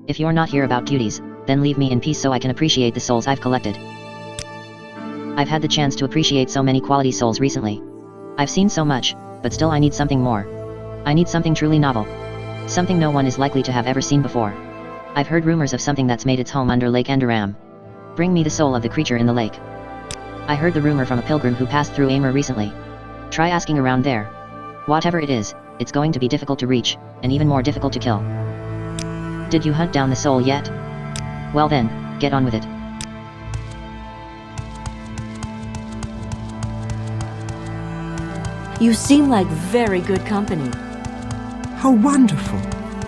If you're not here about duties, then leave me in peace so I can appreciate the souls I've collected. I've had the chance to appreciate so many quality souls recently. I've seen so much, but still I need something more. I need something truly novel. Something no one is likely to have ever seen before. I've heard rumors of something that's made its home under Lake Enderam. Bring me the soul of the creature in the lake. I heard the rumor from a pilgrim who passed through Amra recently. Try asking around there. Whatever it is, it's going to be difficult to reach, and even more difficult to kill. Did you hunt down the soul yet? Well then, get on with it. You seem like very good company. How wonderful.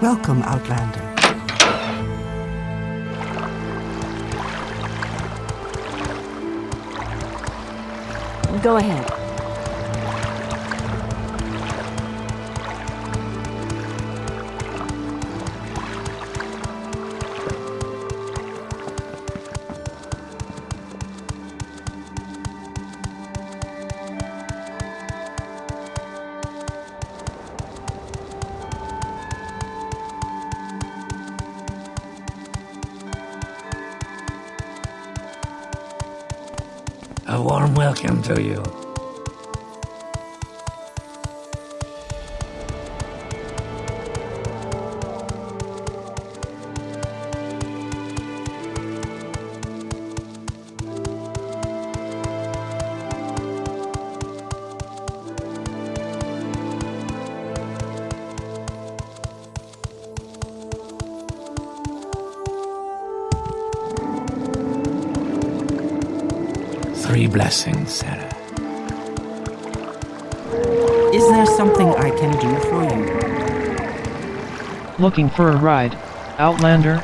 Welcome, Outlander. Go ahead. A warm welcome to you. Three blessings, Sarah. Is there something I can do for you? Looking for a ride, Outlander?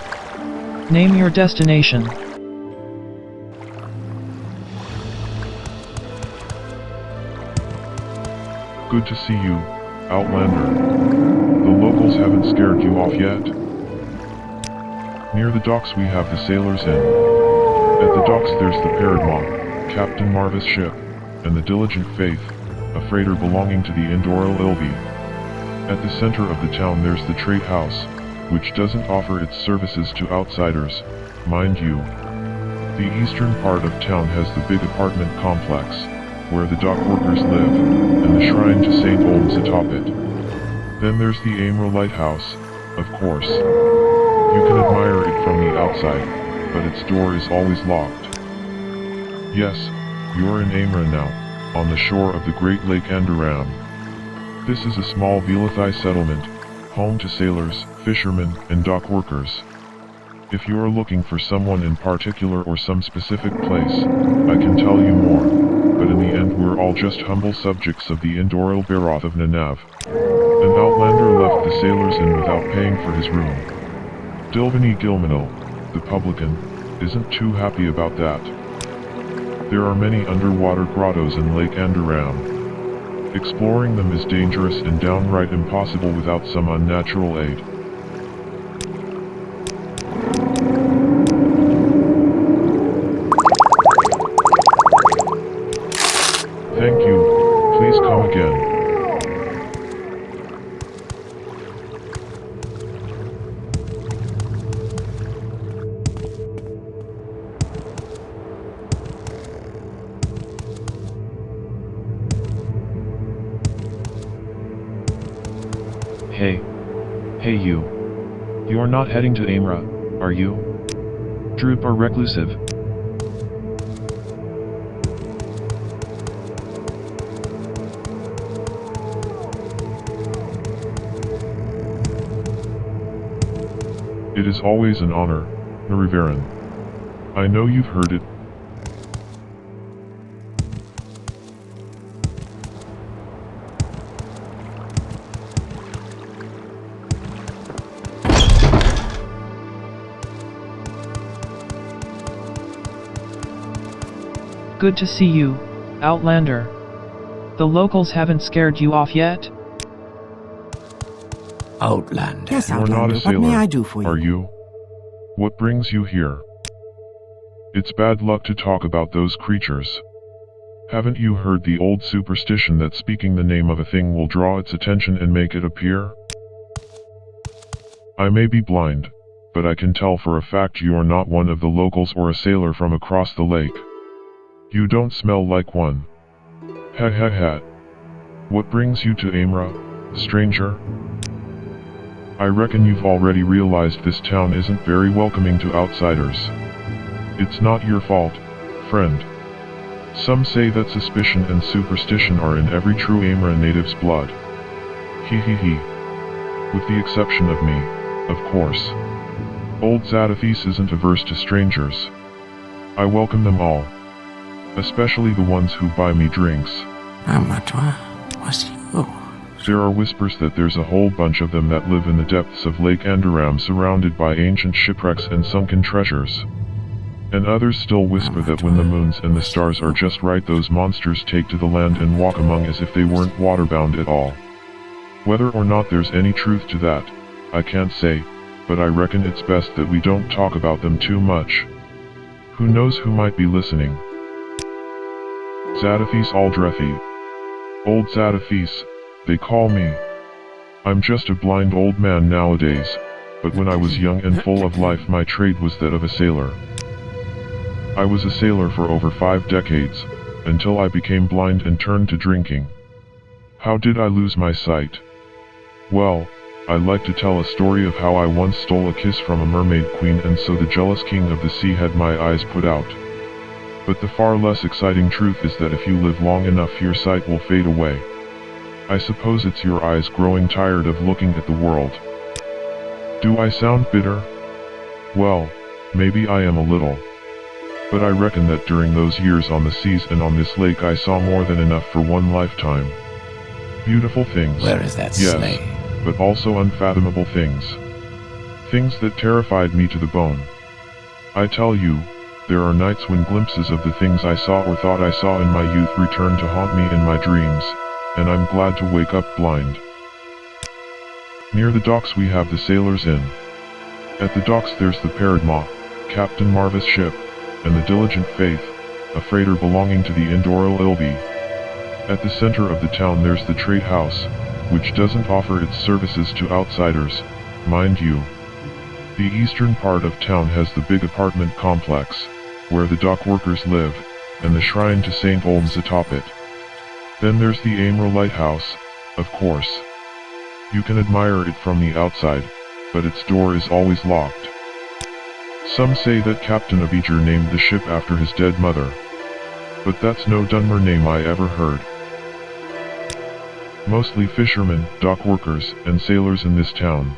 Name your destination. Good to see you, Outlander. The locals haven't scared you off yet? Near the docks we have the Sailor's Inn. At the docks there's the Paruddma, Captain Marva's ship, and the Diligent Faith, a freighter belonging to the Indoril Ilvi. At the center of the town there's the Trade House, which doesn't offer its services to outsiders, mind you. The eastern part of town has the big apartment complex, where the dock workers live, and the shrine to St. Olms atop it. Then there's the Amra Lighthouse, of course. You can admire it from the outside, but its door is always locked. Yes, you're in Amra now, on the shore of the Great Lake Enderam. This is a small Velathai settlement, home to sailors, fishermen, and dock workers. If you are looking for someone in particular or some specific place, I can tell you more, but in the end we're all just humble subjects of the Indoril Baroth of Nanav. An outlander left the sailors in without paying for his room. Dilbany Gilmanil, the publican, isn't too happy about that. There are many underwater grottos in Lake Enderam. Exploring them is dangerous and downright impossible without some unnatural aid. Thank you. Please come again. Hey you. You're not heading to Amra, are you? Droop are reclusive. It is always an honor, Narivaran. I know you've heard it. Good to see you, Outlander. The locals haven't scared you off yet? Outlander. Yes, You're Outlander. not a What sailor, may I do for you? are you? What brings you here? It's bad luck to talk about those creatures. Haven't you heard the old superstition that speaking the name of a thing will draw its attention and make it appear? I may be blind, but I can tell for a fact you are not one of the locals or a sailor from across the lake. You don't smell like one. Ha ha ha. What brings you to Amra, stranger? I reckon you've already realized this town isn't very welcoming to outsiders. It's not your fault, friend. Some say that suspicion and superstition are in every true Amra native's blood. Hee hee hee. With the exception of me, of course. Old Zadathis isn't averse to strangers. I welcome them all. Especially the ones who buy me drinks. Amatwa, was you? There are whispers that there's a whole bunch of them that live in the depths of Lake Andaram surrounded by ancient shipwrecks and sunken treasures. And others still whisper that when the moons and the stars are just right, those monsters take to the land and walk among as if they weren't waterbound at all. Whether or not there's any truth to that, I can't say, but I reckon it's best that we don't talk about them too much. Who knows who might be listening? Zadathis Aldrethi. Old Zadathis, they call me. I'm just a blind old man nowadays, but when I was young and full of life my trade was that of a sailor. I was a sailor for over 5 decades, until I became blind and turned to drinking. How did I lose my sight? Well, I like to tell a story of how I once stole a kiss from a mermaid queen and so the jealous king of the sea had my eyes put out. But the far less exciting truth is that if you live long enough your sight will fade away. I suppose it's your eyes growing tired of looking at the world. Do I sound bitter? Well, maybe I am a little. But I reckon that during those years on the seas and on this lake I saw more than enough for one lifetime. Beautiful things. Where is that yes, sleigh? but also unfathomable things. Things that terrified me to the bone. I tell you, there are nights when glimpses of the things I saw or thought I saw in my youth return to haunt me in my dreams, and I'm glad to wake up blind. Near the docks we have the Sailor's Inn. At the docks there's the Paruddma, Captain Marva's ship, and the Diligent Faith, a freighter belonging to the Indoral Ilby. At the center of the town there's the Trade House, which doesn't offer its services to outsiders, mind you. The eastern part of town has the big apartment complex, where the dock workers live, and the shrine to St. Olm's atop it. Then there's the Amra Lighthouse, of course. You can admire it from the outside, but its door is always locked. Some say that Captain Abijah named the ship after his dead mother. But that's no Dunmer name I ever heard. Mostly fishermen, dock workers, and sailors in this town.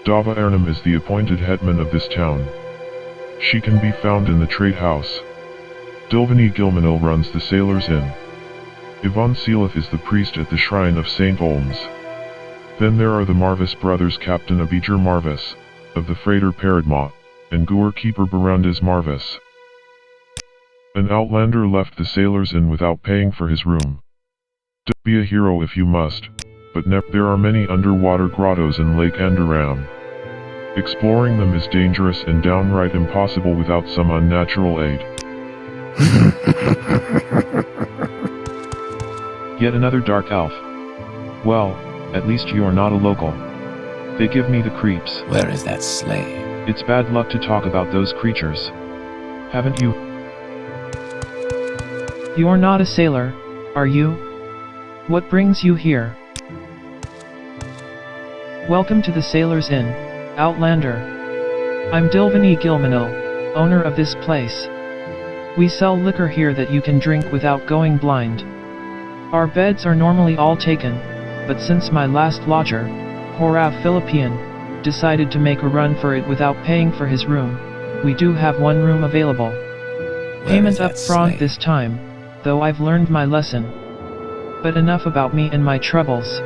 Dava Arnhem is the appointed headman of this town. She can be found in the Trade House. Dilvani Gilmanil runs the Sailor's Inn. Ivan Seelith is the priest at the shrine of St. Olm's. Then there are the Marvis brothers, Captain Abijah Marvis, of the freighter Paruddma, and Goer keeper Barandas Marvis. An outlander left the Sailor's Inn without paying for his room. Be a hero if you must, but there are many underwater grottos in Lake Andaram. Exploring them is dangerous and downright impossible without some unnatural aid. Yet another dark elf. Well, at least you are not a local. They give me the creeps. Where is that sleigh? It's bad luck to talk about those creatures. Haven't you? You're not a sailor, are you? What brings you here? Welcome to the Sailor's Inn, Outlander. I'm Dilvani Gilmanil, owner of this place. We sell liquor here that you can drink without going blind. Our beds are normally all taken, but since my last lodger, Horav Philippian, decided to make a run for it without paying for his room, we do have one room available. Payment up front this time, though I've learned my lesson. But enough about me and my troubles.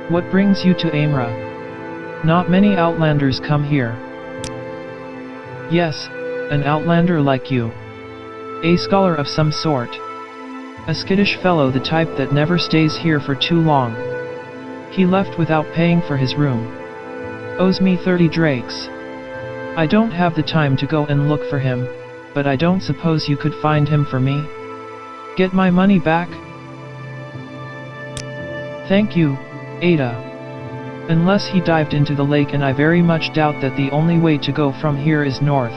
What brings you to Amra? Not many outlanders come here. Yes, an outlander like you. A scholar of some sort. A skittish fellow, the type that never stays here for too long. He left without paying for his room. Owes me 30 drakes. I don't have the time to go and look for him, but I don't suppose you could find him for me? Get my money back? Thank you, Ada. Unless he dived into the lake, and I very much doubt that. The only way to go from here is north.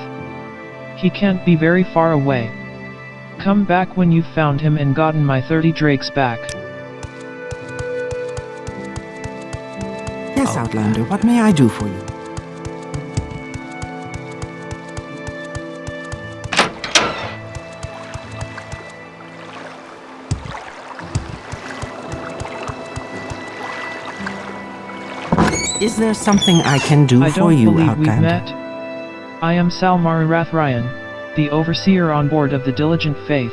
He can't be very far away. Come back when you've found him and gotten my 30 drakes back. Yes, Outlander, what may I do for you? Is there something I can do I for don't you, believe we've Outlander? met. I am Salmar Ryan, the overseer on board of the Diligent Faith.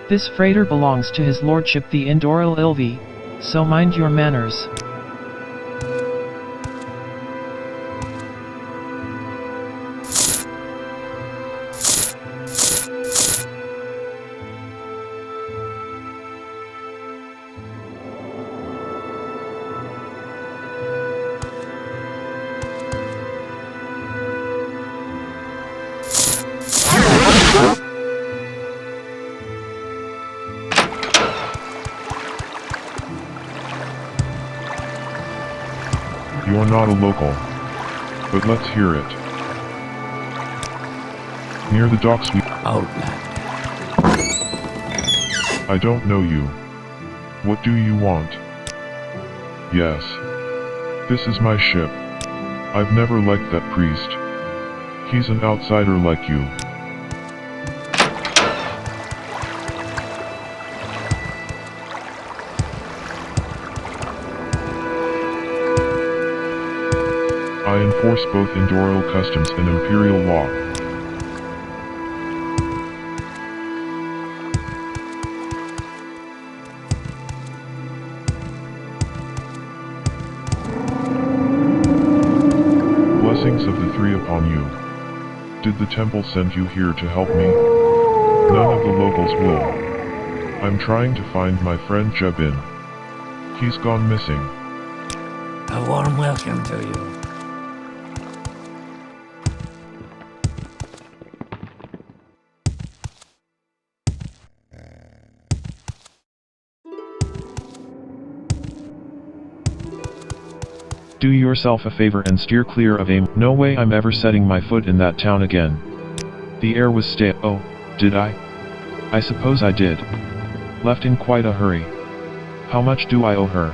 This freighter belongs to his lordship the Indoril Ilvi, so mind your manners. You're not a local. But let's hear it. Near the docks we... Outlander. I don't know you. What do you want? Yes. This is my ship. I've never liked that priest. He's an outsider like you. I enforce both Indoril customs and Imperial law. Blessings of the three upon you. Did the temple send you here to help me? None of the locals will. I'm trying to find my friend Jebin. He's gone missing. A warm welcome to you. Do yourself a favor and steer clear of aim. No way I'm ever setting my foot in that town again. The air was stale. Oh, did I? I suppose I did. Left in quite a hurry. How much do I owe her?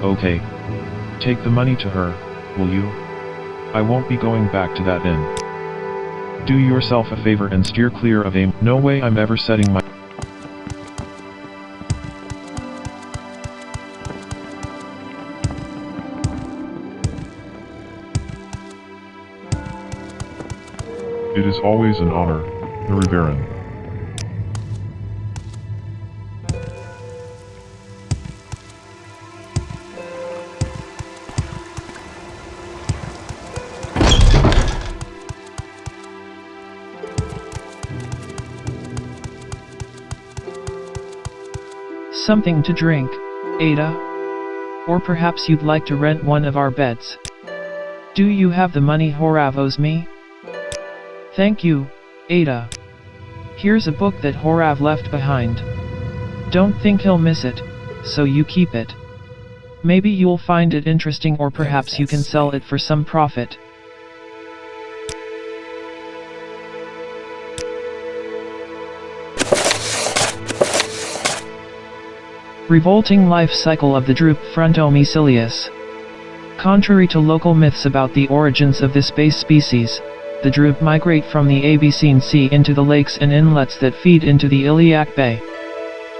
Okay. Take the money to her, will you? I won't be going back to that inn. Do yourself a favor and steer clear of aim. No way I'm ever setting my... It is always an honor, Narivaran. Something to drink, Ada? Or perhaps you'd like to rent one of our beds? Do you have the money Horav owes me? Thank you, Ada. Here's a book that Horav left behind. Don't think he'll miss it, so you keep it. Maybe you'll find it interesting, or perhaps you can sell it for some profit. Revolting life cycle of the drupe Frontomicilius. Contrary to local myths about the origins of this base species, the drupe migrate from the Abyssine Sea into the lakes and inlets that feed into the Iliac Bay.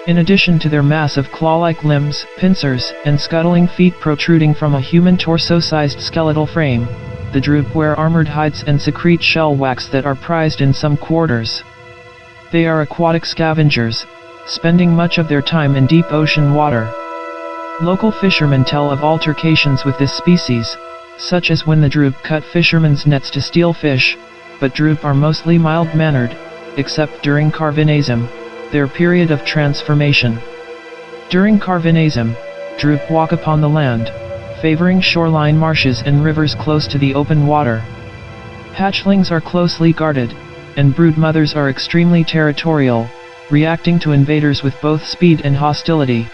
In addition to their massive claw-like limbs, pincers, and scuttling feet protruding from a human torso-sized skeletal frame, the drupe wear armored hides and secrete shell wax that are prized in some quarters. They are aquatic scavengers, spending much of their time in deep ocean water. Local fishermen tell of altercations with this species, such as when the drupe cut fishermen's nets to steal fish, but drupe are mostly mild-mannered, except during Carvinasm, their period of transformation. During Carvinasm, drupe walk upon the land, favoring shoreline marshes and rivers close to the open water. Hatchlings are closely guarded, and broodmothers are extremely territorial, reacting to invaders with both speed and hostility.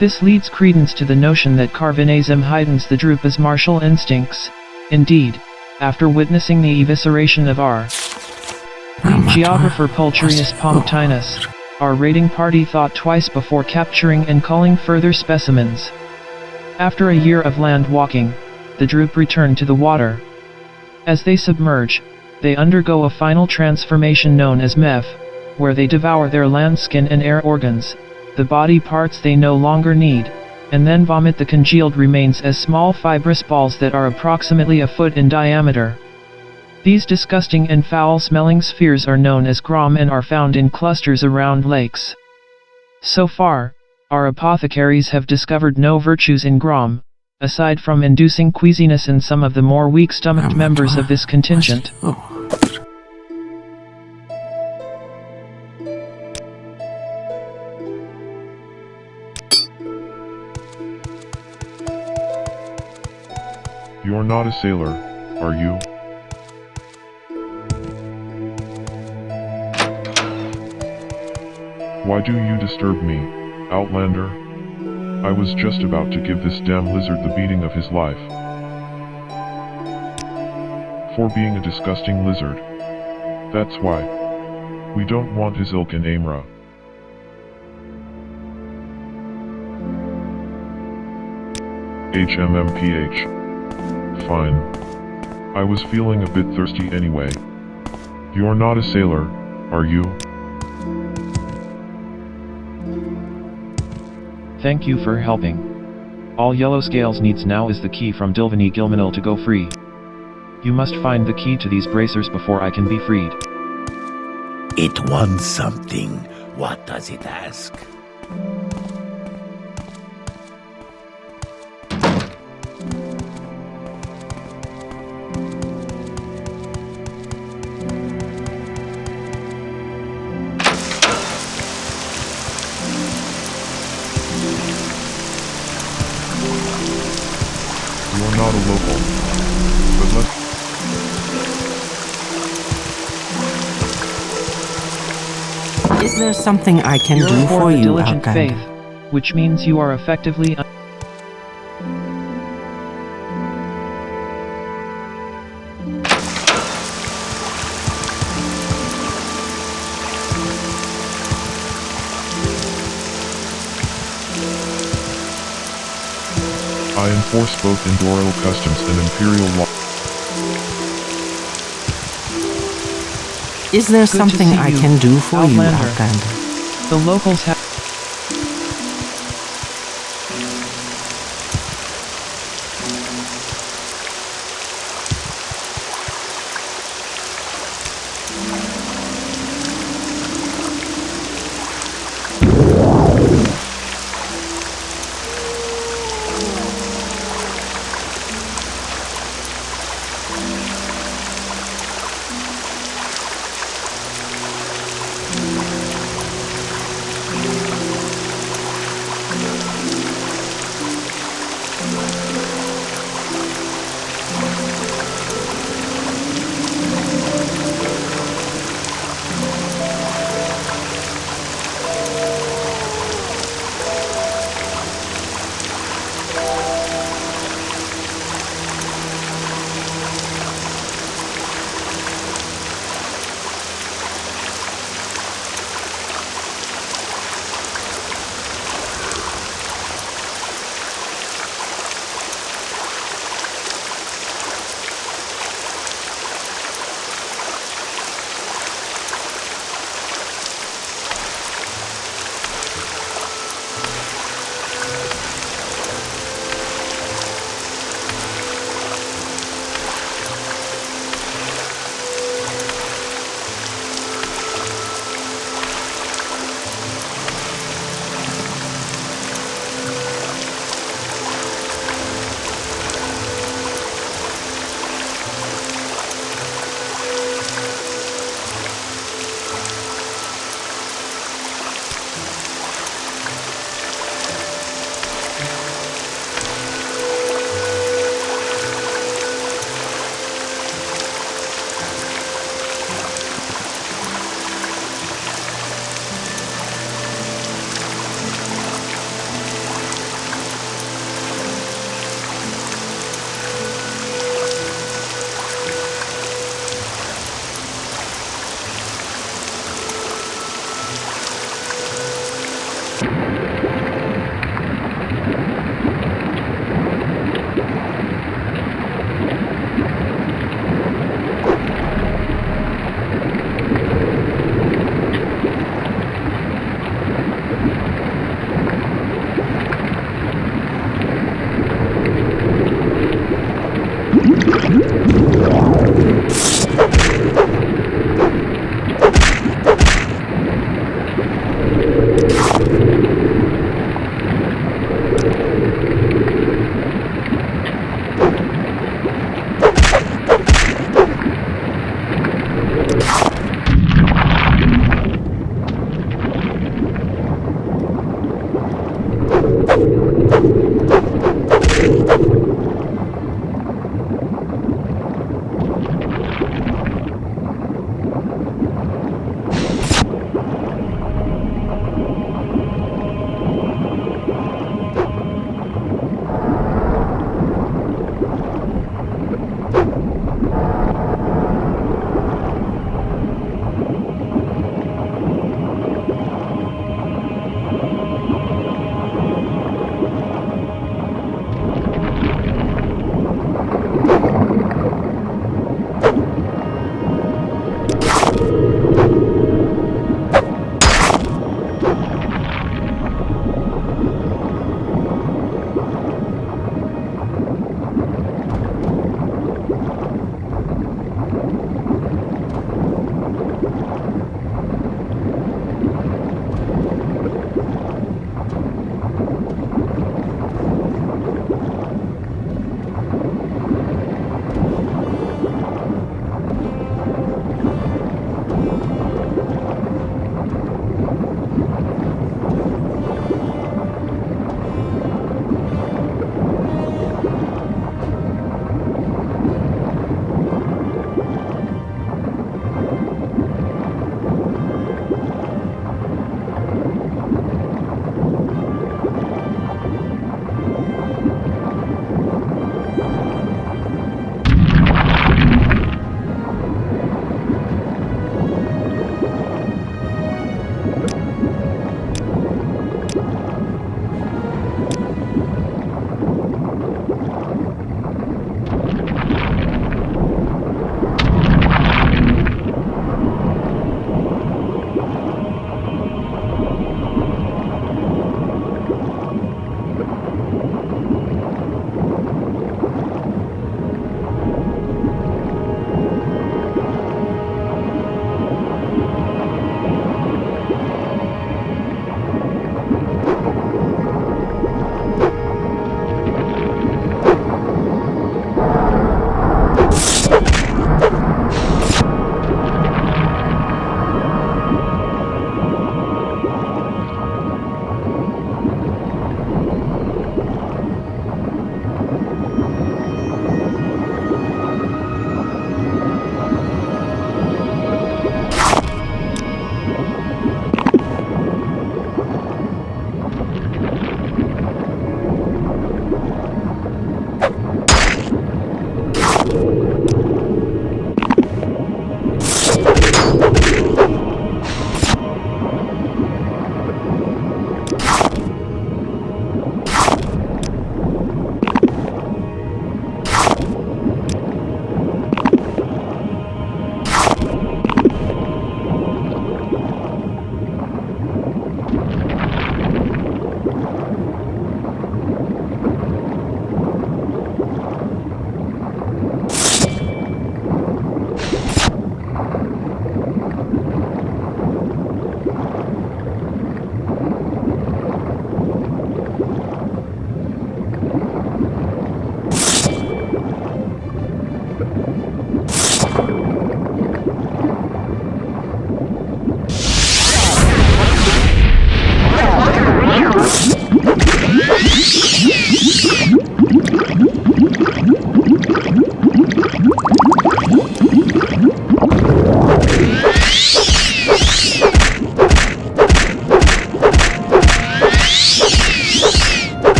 This leads credence to the notion that Carvinazim heightens the Drupa's martial instincts. Indeed, after witnessing the evisceration of our geographer Pulcherius Pomptinus, our raiding party thought twice before capturing and culling further specimens. After a year of land walking, the Drup return to the water. As they submerge, they undergo a final transformation known as meph, where they devour their land skin and air organs, the body parts they no longer need, and then vomit the congealed remains as small fibrous balls that are approximately a foot in diameter. These disgusting and foul-smelling spheres are known as grom and are found in clusters around lakes. So far, our apothecaries have discovered no virtues in grom, aside from inducing queasiness in some of the more weak-stomached members of this contingent. You're not a sailor, are you? Why do you disturb me, Outlander? I was just about to give this damn lizard the beating of his life. For being a disgusting lizard. That's why. We don't want his ilk in Amra. HMMPH. Fine. I was feeling a bit thirsty anyway. You're not a sailor, are you? Thank you for helping. All Yellow Scales needs now is the key from Dilvany Gilmanil to go free. You must find the key to these bracers before I can be freed. It wants something. What does it ask? You're not a local. But let's... Is there something I can You're do for for the you, diligent Outlander? faith, which means you are effectively I enforce both Indorial customs and Imperial law. Is there Good to something see I you, can do for you, Outlander. Outlander? the locals have.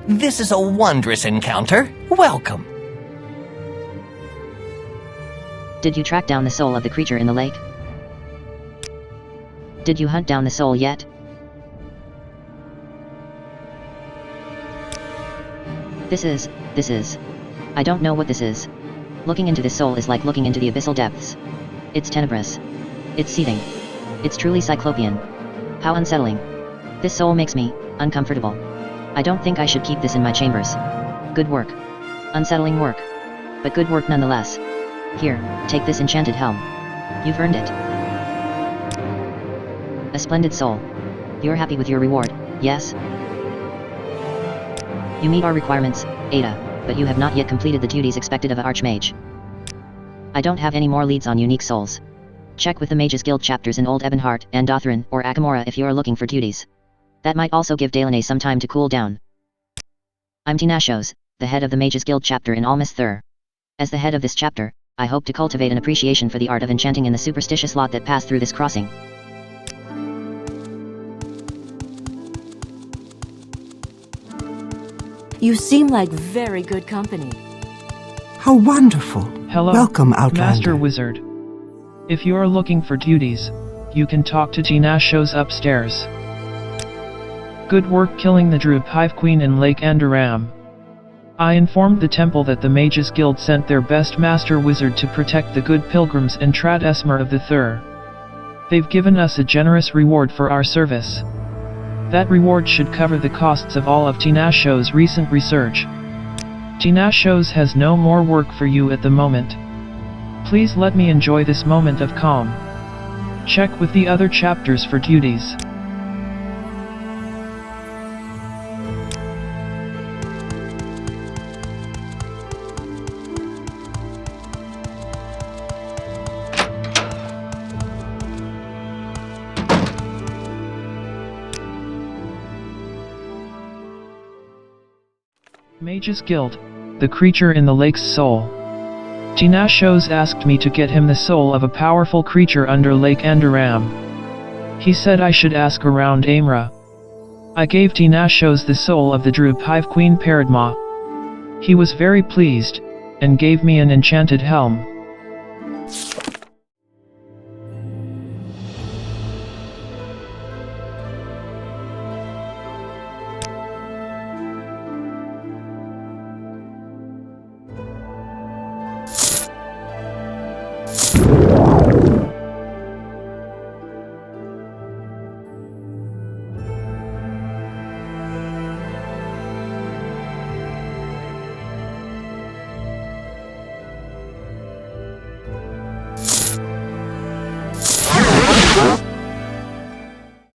This is a wondrous encounter. Welcome. Did you track down the soul of the creature in the lake? Did you hunt down the soul yet? This is... I don't know what this is. Looking into this soul is like looking into the abyssal depths. It's tenebrous. It's seething. It's truly cyclopean. How unsettling. This soul makes me uncomfortable. I don't think I should keep this in my chambers. Good work. Unsettling work. But good work nonetheless. Here, take this enchanted helm. You've earned it. A splendid soul. You're happy with your reward, yes? You meet our requirements, Ada, but you have not yet completed the duties expected of an Archmage. I don't have any more leads on unique souls. Check with the Mages Guild chapters in Old Ebonheart and Dothran or Akamora if you are looking for duties. That might also give Delaney some time to cool down. I'm Tinashos, the head of the Mages Guild chapter in Almas Thur. As the head of this chapter, I hope to cultivate an appreciation for the art of enchanting in the superstitious lot that pass through this crossing. You seem like very good company. How wonderful. Hello, Welcome, Outlander. Master Wizard. If you are looking for duties, you can talk to Tinashos upstairs. Good work killing the Druid Hive Queen in Lake Andaram. I informed the temple that the Mages Guild sent their best Master Wizard to protect the good pilgrims in Trad Esmer of the Thur. They've given us a generous reward for our service. That reward should cover the costs of all of Tinashos' recent research. Tinashos has no more work for you at the moment. Please let me enjoy this moment of calm. Check with the other chapters for duties. Mages Guild, the creature in the lake's soul. Tinashos asked me to get him the soul of a powerful creature under Lake Andaram. He said I should ask around Amra. I gave Tinashos the soul of the Druid Hive Queen Paruddma. He was very pleased, and gave me an enchanted helm.